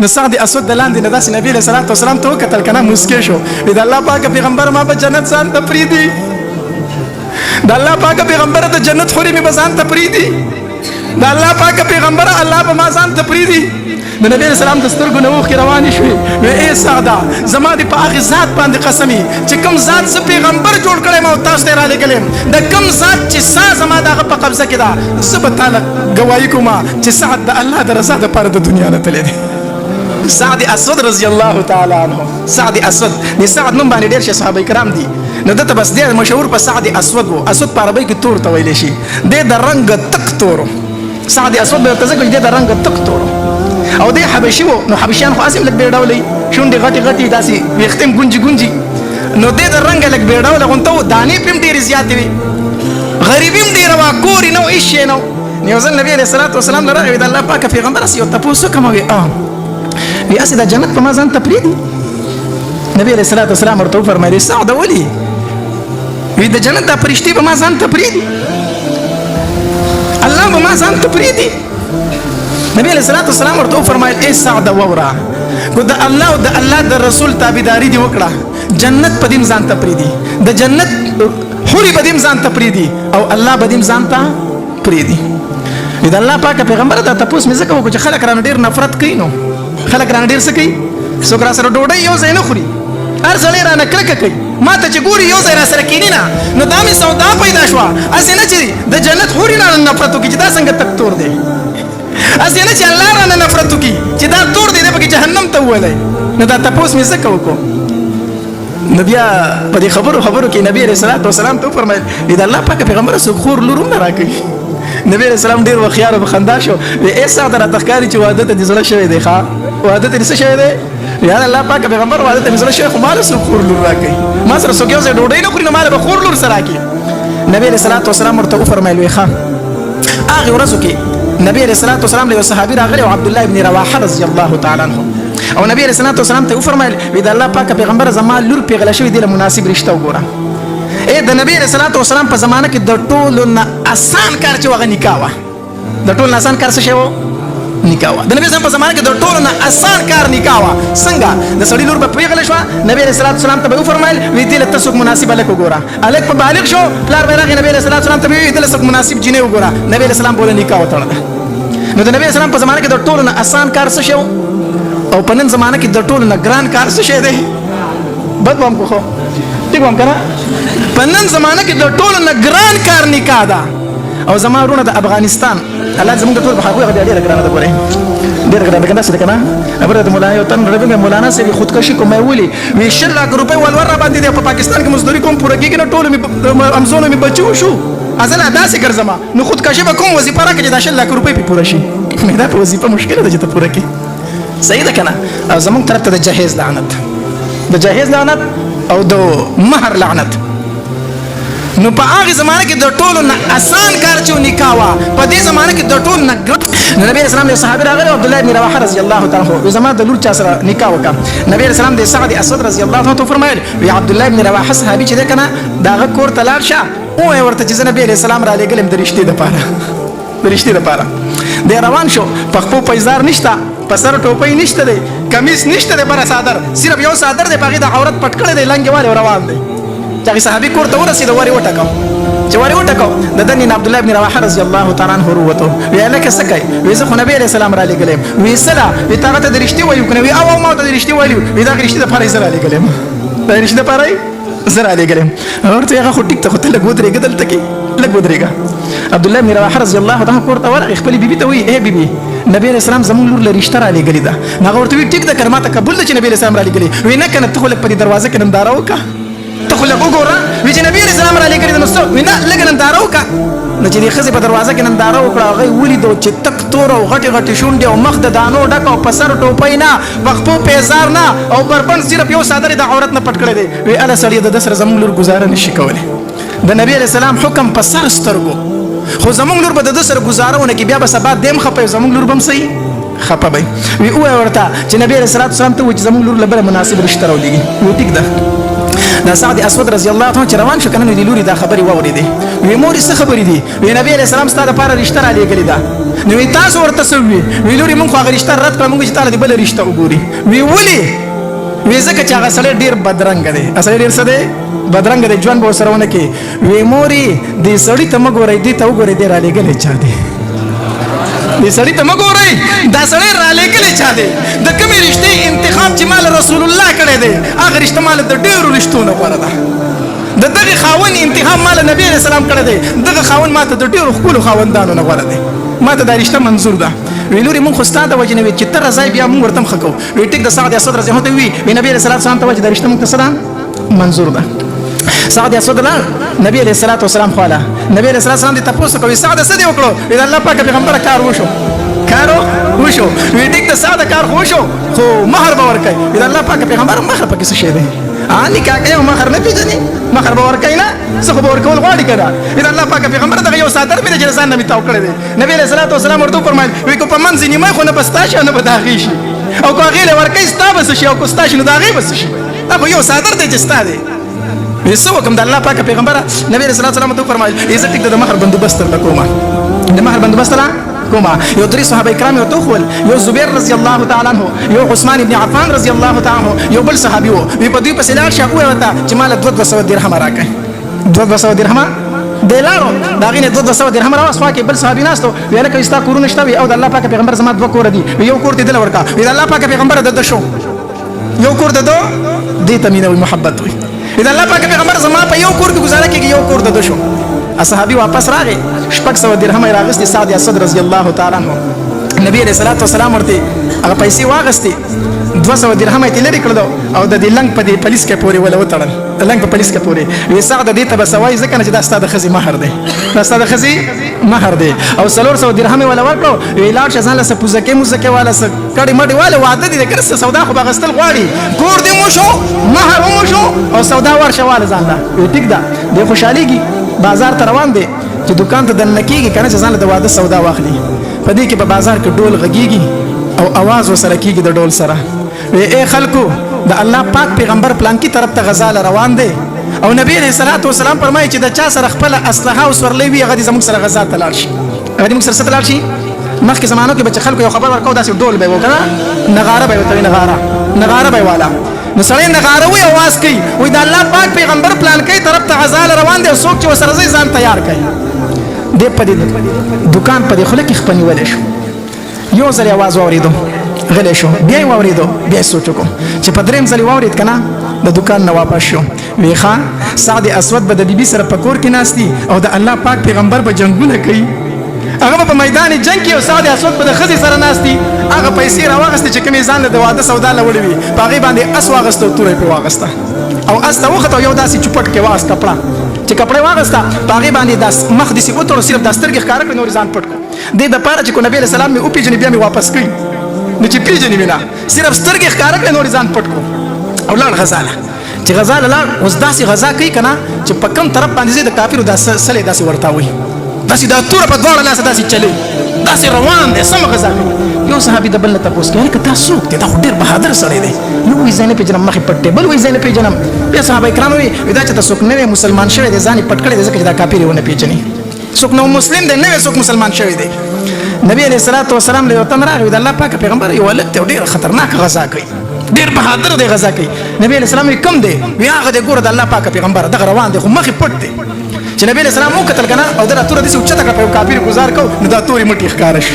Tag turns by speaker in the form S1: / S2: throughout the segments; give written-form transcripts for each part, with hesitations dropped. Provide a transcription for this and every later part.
S1: نو سعد اسود د لاندې نه داسې نبی علیه الصلاة والسلام ته وکتل کنه مسکی شو د الله پاک پیغمبر ما په جنت ځان ته پریدي د الله پاک پیغمبر د جنت خوري می بزان ته پریدي د الله پاک پیغمبر الله په ما ځان ته پریدي د نبی رسول الله د سترګو نه وخت روانې شوې وې اے سعده زما د په هغه ذات باندې قسمي چې کوم ذات ز پیغمبر جوړ کړي ما تاسو ته را لګلم د کوم ذات چې سا زما دغه په قبضه کې ده زه تعالی گواہی کوم چې سعد د الله د رضا لپاره د دنیا نه تللی دی سعد اسود رضی الله تعالی عنه سعد اسود د سعد نوم باندې ډېر صحابه کرام دي نو دته بس ډېر مشهور په سعد اسود وو اسود په عربی کې تور ته ویل شي د رنگ تک تور سعد اسود به تزګ د رنگ تک تور او د حبشي وو نو حبشيان خو اسیم لک بیډولې شونډې غټي غټي داسي وختم ګونجي ګونجي نو د رنگ لک بیډول غونته دانی پم ډېر زیات وي غریبیم ډېر وا کوري نو هیڅ نو نیوزل نبی علیہ الصلوۃ والسلام لره د الله پاک پیغمبر اسی او تاسو کوم وي وی اسی د جنت په ما ځان تپریدي نبی علیہ الصلوۃ والسلام ورته فرمایي سعد ولی وی د جنت د فرشتي په ما ځان تپریدي الله په ما ځان تپریدي نبی علیہ الصلوۃ والسلام ورته فرمایي اے سعد وورا کو د الله او د الله د رسول تابعداري دی وکړه جنت په دې ځان تپریدي د جنت حوري په دې ځان تپریدي او الله په دې ځان ته پریدي د الله پاک پیغمبر ته تاسو مې زکه وکړه چې خلک رانه ډیر نفرت کوي نو خلک رانه ډیر څه کوي څوک را سره ډوډۍ یو ځای نه خوري هر ځای رانه کرکه کوي ما ته چې ګوري یو ځای را سره کینی نه نو دا مې سودا پیدا شو اسې نه چې د جنت حوري نه نفرت کوي چې دا څنګه تک تور دی اسې نه چې الله رانه نفرت کوي چې دا تور دی په جهنم ته ولای نو دا تاسو مې زکه وکړه نبی په دې خبرو کې نبی رسول الله والسلام ته فرمایل د الله پاک پیغمبر سره خور لورم نه راکړي نبی رسول الله ډیر وخیار او خندا شو ای ساده را تخکاری چې واده ته زړه شوی دی ښا واده ته څه شوی دی یا الله پاک پیغمبر واده ته زړه شوی خو مال سره خور لور راکړي ما سره څوک یو ځای ډوډۍ نه خوري نو مال به خور لور سره راکړي نبی رسول الله والسلام ورته فرمایل وی ښا هغه ورځو کې نبی رسول الله والسلام له صحابي راغلی او عبد الله ابن رواحه رضی الله تعالی عنه او نبی رسول الله والسلام ته فرمایل وی د الله پاک پیغمبر زما لور پیغله شوی دی له مناسب رشتہ وګوره اے د نبی رسول الله والسلام په زمانه کې د ټولو نه آسان کار چې وغه نکاح وا د ټولو نه آسان کار څه شی وو نکاح وا د نبی رسول په زمانه کې د ټولو نه آسان کار نکاح وا څنګه د سړي لور په پیغله شو نبی رسول الله والسلام ته فرمایل وی دې له تاسو مناسب الک وګوره الک په بالغ شو پلار بیرغ نبی رسول الله والسلام ته وی دې له مناسب جنې وګوره نبی رسول الله بوله نکاح وتړل نو د نبی رسول په زمانه کې د ټولو نه آسان کار څه شی او په نن زمانه کې د ټولو نه ګران کار څه شی دی بد وام کو خو ټیک وام کنه په نن زمانه کې د ټولو نه ګران کار نکاح ده او زما ورونه د افغانستان الله زموږ د ټول په حقوق ډېر ګران ده ګوره ډېر ګران ده کنه څه کنه خبره د مولانا یو تن ربنګ مولانا سي خودکشي کومه ولي وی 1 لک روپے ولور را باندې په پاکستان کې مزدوري کوم پوره کېږي نو ټول امزونه می بچو شو ازنه داسې ګرځما نو خودکشي به کوم وظیفه راکړي د 1 لک روپے په پوره شي مې دا په وظیفه مشکله ده چې ته پوره کې صحیح ده کنه او زموږ طرف ته د جهیز لعنت د جهیز لعنت او د مہر لعنت نو په هغه زمانه کې د ټولو نه آسان کار چې نکاح وا په دې زمانه کې د ټولو نه نبی رسول الله صحابه راغله عبد الله بن رواحه رضی الله تعالی عنہ زمانه د لور چا سره نکاح وکړه نبی رسول الله د سعد اسود رضی الله عنه فرمایل وی عبد الله بن رواحه صحابي چې کنه داغه کور تلار شه او ورته چې نبی رسول الله را لګلم د رښتې د پاره د روان شو په خپل پیزار نشته په سر ټوپۍ نشته دی کمیس نشته دی پر صادر صرف یو صادر دی په د عورت پټ کړی دی لنګ والے روان دی چې صحابي کور ته ورسید وری وټکاو د دنین عبد الله ابن رواحه رضی الله تعالی عنہ وروته وی لکه سکه وی زه خو نبی علیہ السلام را لګلم وی سلا وی تاغه ته درشتي وایو کنه وی او ما ته درشتي وایو وی دا درشتي د فرای سره لګلم دا درشتي د فرای سره لګلم ورته هغه خو ټیک ته ته لګودري گدل تکي لګودريګه عبد الله بن رواحه رضی الله تعالی عنہ ورته ورغ خپل بیبي ته وی اے بیبي نبی علیہ السلام زمون لور لريشته را لګلی دا هغه ورته وی ټیک د کلمات قبول چې نبی علیہ السلام را لګلی وی نه کنه ته خلک په دروازه کې ننداره وکا ته خلک وګوره وی چې نبی علیہ السلام را لګلی نو وی نه لګ ننداره وکا نو چې خزه په دروازه کې ننداره وکړه هغه ولیدو چې تک تور او غټي شونډې او مخ د دانو ډک او پسر ټوپۍ نه وقفو پیزار نه او بربند صرف یو صادره د عورت نه پټ کړی دی وی اله سړی د سر زمون لور گزاره نشي کوله د نبی علیہ السلام حکم په سر سترګو خو زمون لور به د سر گزارونه کې بیا به سبا دیم خپه زمون لور بم صحیح خپه وي وی او ورته چې نبی علیہ السلام ته و چې زمون لور لبره مناسب رشتہ راولېږي و ټیک ده دا سعد اسود رضی الله تعالی عنہ روان شو کنه نو لوري دا خبري واورېدې وی مورې څه خبرې دي وی نبی علیہ السلام ستاسو لپاره رشتہ را لېږلې ده نو تاسو ورته سوي وی لوري مونږ هغه رشتہ رد کړو مونږ چې تعالی دې بل رشتہ وګوري وی ولي وی ځکه چې هغه سړی ډیر بدرنګ دی اصل ډیر څه دی بدرنګ دی ژوند به سره ونه کې وی موري دې سړی ته مګورې دې ته وګورې دې را لېږلې چا دی دې سړی ته مګورې دا سړی را لېږلې چا دی د کومې رشتې انتخاب چې مال رسول الله کړی دی هغه رشتہ مال د ډیرو رشتو نه غوره ده د دغه خاون انتخاب مال نبی علیہ السلام کړی دی دغه خاون ماته د ډیرو خپل خاوندانو نه غوره دی ماته دا رشتہ منظور ده ویلوري مونږ خو ستاسو د وجه نه وي چې تر ځای بیا مونږ ورته مخکو وی ټیک د سعد اسود رضی الله عنه وی نبی علیہ السلام ته وجه د رشتہ مونږ ته صدا منظور ده سعد اسود الله نبی علیہ الصلوۃ والسلام خواله نبی علیہ السلام دې تاسو کوي سعد اسد وکړو وی الله پاک پیغمبر کار وشو وشو وی ټیک د سعد کار وشو خو مہر باور کوي وی الله پاک پیغمبر مہر پکې څه شي دی نکاح کوي مہر نه پیژني مہر باور کوي نه څه باور کول غواړي کړه اذا الله پاک پیغمبر دغه یو ساتر مې د ځان نبی تاو کړی دی نبی علیہ الصلوۃ والسلام ورته فرمایل وی کو په منځ نیمه خو نه بستاشه نه بداغي شي او کو غیله ورکه استا بس شي او کو ستاشه نه داغي بس شي دا یو ساتر دی چې ستا دی وسو کوم د الله پاک پیغمبر نبی علیہ الصلوۃ والسلام ته فرمایل عزت د مہر بندوبست تر کومه د مہر بندوبست کومه یو درې صحابه کرام یو توخول یو زبیر رضی الله تعالی عنہ یو عثمان ابن عفان رضی الله تعالی عنہ یو بل صحابي وو په دوی په سلال شاو وتا چې مال 200 درهم راکړي 200 درهم دلارو دا غینه 200 درهم راوسوا کې بل صحابي ناستو ویل کې استا کورونه شته او د الله پاک پیغمبر زما دوه کور دي یو کور دې دل ورکا د الله پاک پیغمبر د شو یو کور د دو دې تمینه او محبت وي د الله پاک پیغمبر زما په یو کور کې گزاره کې یو کور د شو اصحابي واپس راغی شپږ سو درهم راغستې سعد اسد رضی الله تعالی عنہ نبی علیہ الصلوۃ والسلام ورته هغه پیسې واغستې 200 درهم یې لري کړل او د دې لنګ په دې پولیس کې پورې ولا وتړل لنګ په پولیس کې پورې وی سعد دې ته بسوي ځکه چې دا ستاسو خزي مہر دی دا ستاسو خزي مہر دی او 300 درهم ولا ورکړو وی لاړ شزان له سپوزکه موزکه والا س کړي مړي والا وعده دي کړه سودا خو بغستل غواړي کور دې مو شو مہر مو شو او سودا ورشه والا ځان دا ټیک دا د خوشاليږي بازار ته روان دي چې دکان ته دنه کیږي کنه چې ځان له واده سودا واخلي په دې کې په بازار کې ډول غږیږي او आवाज وسره کیږي د ډول سره اے خلکو د الله پاک پیغمبر پلان کی طرف ته غزاله روان دي او نبی علیہ الصلوۃ والسلام فرمایي چې د چا سره خپل اسلحه او سورلې وي هغه زموږ سره غزا ته لاړ شي هغه موږ سره لاړ شي مخکې زمانو کې بچ خلکو یو خبر ورکاو داسې ډول به وکړه نغاره به وتوي نغاره به والا نو سړی نغاره وي आवाज کوي وای د الله پاک پیغمبر پلان کوي طرف ته غزاله روان دي او څوک چې وسره ځان تیار کوي د په دې دکان په دې خله کې خپنی ولې شو یو ځل आवाज واوریدو غلی شو بیا یې واوریدو بیا یې سوچ وکړو چې په دریم ځل واورید کنه د دکان نه واپس شو ویخه سعد اسود به د بیبي سره په کور کې ناشتي او د الله پاک پیغمبر به جنگونه کوي هغه په میدان جنگ کې او سعد اسود په خزي سره ناشتي هغه پیسې راوغستې چې کومې ځان له واده سودا لوړې وي پاغي باندې اس واغستو تورې په واغسته او اس ته وخت یو داسې چوپټ کې واغست کپڑا چې کپڑا واغسته پاغي باندې داس مخ دې سی وته صرف داستر کې ښکار کړ نور ځان پټ دې د پاره چې کو نبی رسول الله او پیجن بیا می واپس کړي نو چې پیجن وینا صرف سترګې ښکار کړ نور ځان پټ کو او لاړ غزاله چې غزاله لاړ اوس داسې غزا کوي کنه چې په کوم طرف باندې د کافرو داسې سلې داسې ورتا وي داسې دا تور په دواړه لاس داسې چلی داسې روان دي سم غزا کوي یو صحابي د بل ته پوښتنه کوي که تاسو ته دا ډېر بهادر سړی دی یو وی ځنه پیژنم مخې پټه بل وی ځنه پیژنم بیا صحابه کرام وی دا چې تاسو نه مسلمان شوی دی ځان پټ کړی دی ځکه چې دا کافر ونه پیژني څوک نو مسلم دی نه څوک مسلمان شوی دی نبی علیہ الصلوۃ والسلام له وطن راغی د الله پاک پیغمبر یو ولته ډېر خطرناک غزا کوي ډېر بهادر دی غزا کوي نبی علیہ السلام کم دی بیا هغه د ګور د الله پاک پیغمبر دغه روان دی خو مخې پټ دی چې نبی علیہ السلام وکتل کنه او دا تور دې اوچته کړ په کافر گزار کو نو دا تورې مټي ښکارش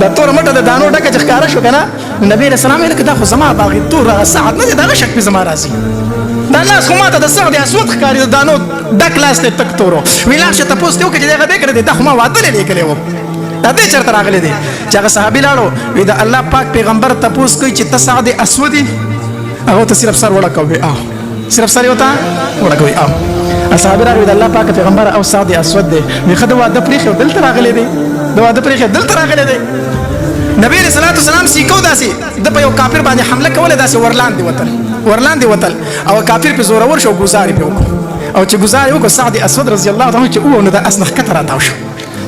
S1: دا تور مټه د دانو ډکه چې ښکارا شو کنه نبی علیہ السلام یې دا خو زما باغی تور ساعت نه دا شک په زما راځي دا لاس خو ماته د سعد اسود ښکاری د دانو ډک لاس ته تک تورو ویلا چې تاسو ته وکړي دغه کړی دا خو ما واده لیکلی و دا دې چرته راغلی دی چې هغه صحابي لاړو وی دا الله پاک پیغمبر تاسو کوي چې سعد اسودی هغه ته صرف سر وړه کوي صرف سر وتا وړه کوي اصحاب راغلی د الله پاک پیغمبر او سعد اسود دی وی خدای واده پرې دلته راغلی دی دا واده پرې دلته راغلی دی نبی رسول الله سلام سیکو داسي د په یو کافر باندې حمله کوله داسي ورلاندې وتل او کافر په زور ور شو گزاري په او چې گزاري وکړ سعد اسود رضی الله عنه چې او نو د اسنخ کتر راتاو شو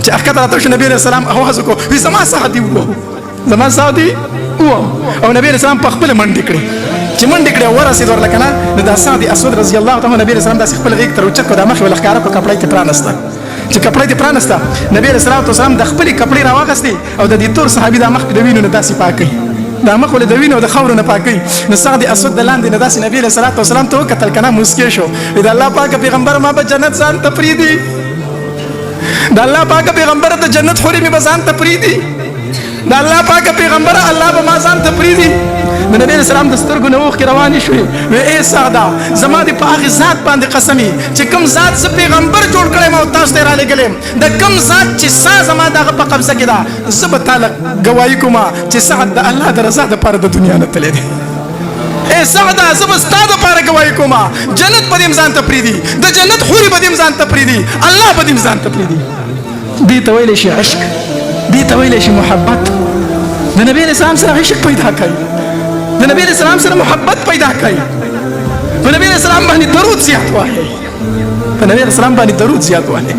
S1: چې اخکتر راتاو شو نبی رسول الله اواز وکړ وی زما سعدي او نبی رسول الله په خپل منډه کړی چې منډې کړې ورسېد ورله که نه نو دا سعد اسود رضی الله تعالی نبي رسول داسې خپل غېږ ته راوچت کړو دا مخې ول ښکاره کړو کپړی ته پرانسته چې کپړی ته پرانسته نبي علیه الصلوة والسلام د خپلې کپړې راواخېستې او د دې تور صحابي دا مخ د وینو نه داسې پاکوي دا مخ ولې د وینو او د خاورو نه پاکوي نو سعد اسود د لاندې نه داسې نبي علیه الصلوة والسلام ته وکتل که نه موسکی شو د الله پاکه پیغمبر ما به جنت ځان ته پرېږدي د الله پاکه پیغمبر د جنت حورې مې به ځان ته پرېږدي د الله پاکه پیغمبره الله به ما ځان ته پرېږدي د نبی علیه السلام د سترګو نه اوښکې روانې شوې وی ای سعده زما دې په هغې ذات باندې قسم چې کوم ذات زه پیغمبر جوړ کړی یم او تاسو ته یې رالېږلی یم د کوم ذات چې سا زما د هغه په قبضه کې ده زه به تاله ګواهي کومه چې سعد د الله د رضا دپاره د دنیا نه تللی دی اے سعده زه به ستا دپاره ګواهي کومه جنت به دې م ځان ته پرېږدي د جنت حورې به دې م ځان ته پرېږدي الله به دې م ځان ته پرېږدي دې ته ویلی شي عشق دې ته ویلی شي محبت د نبی علیه السلام سره عشق پیدا کوي د نبی علیه السلام سره محبت پیدا کوي په نبی علیه السلام باندې درود زیات وایي په نبی علیه السلام باندې درود زیات وایي